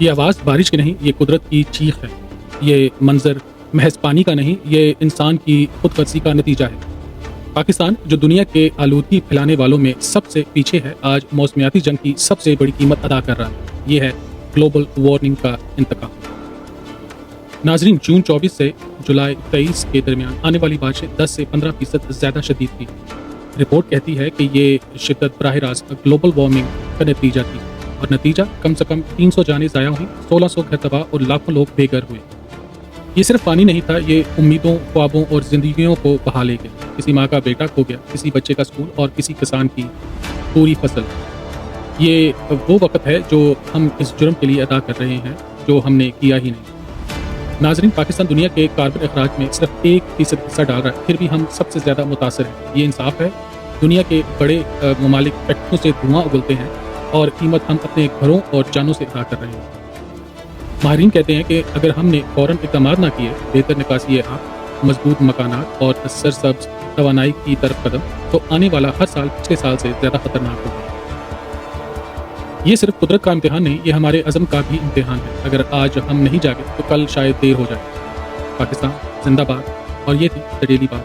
یہ آواز بارش کی نہیں، یہ قدرت کی چیخ ہے۔ یہ منظر محض پانی کا نہیں، یہ انسان کی خود غرضی کا نتیجہ ہے۔ پاکستان جو دنیا کے آلودگی پھیلانے والوں میں سب سے پیچھے ہے، آج موسمیاتی جنگ کی سب سے بڑی قیمت ادا کر رہا ہے۔ یہ ہے گلوبل وارمنگ کا انتقام۔ ناظرین، جون 24 سے جولائی 23 کے درمیان آنے والی بارشیں 10 سے 15% زیادہ شدید تھی۔ رپورٹ کہتی ہے کہ یہ شدت براہ راست گلوبل وارمنگ کا نتیجہ تھی، اور نتیجہ کم سے کم 300 جانیں ضائع ہوئیں، 1600 گھر تباہ اور لاکھوں لوگ بے گھر ہوئے۔ یہ صرف پانی نہیں تھا، یہ امیدوں، خوابوں اور زندگیوں کو بہا لے گئے۔ کسی ماں کا بیٹا کھو گیا، کسی بچے کا اسکول اور کسی کسان کی پوری فصل۔ یہ وہ وقت ہے جو ہم اس جرم کے لیے ادا کر رہے ہیں جو ہم نے کیا ہی نہیں۔ ناظرین، پاکستان دنیا کے کاربن اخراج میں صرف 1% حصہ ڈال رہا ہے، پھر بھی ہم سب سے زیادہ متاثر ہیں۔ یہ انصاف ہے؟ دنیا کے بڑے ممالک فیکٹریوں سے دھواں اگلتے ہیں اور قیمت ہم اپنے گھروں اور جانوں سے ادا کر رہے ہیں۔ ماہرین کہتے ہیں کہ اگر ہم نے فوراً اقدامات نہ کیے، بہتر نکاسی آب، مضبوط مکانات اور سرسبز توانائی کی طرف قدم، تو آنے والا ہر سال پچھلے سال سے زیادہ خطرناک ہوگا۔ یہ صرف قدرت کا امتحان نہیں، یہ ہمارے عزم کا بھی امتحان ہے۔ اگر آج ہم نہیں جاگے تو کل شاید دیر ہو جائے۔ پاکستان زندہ باد، اور یہ تھی ڈیلی بات۔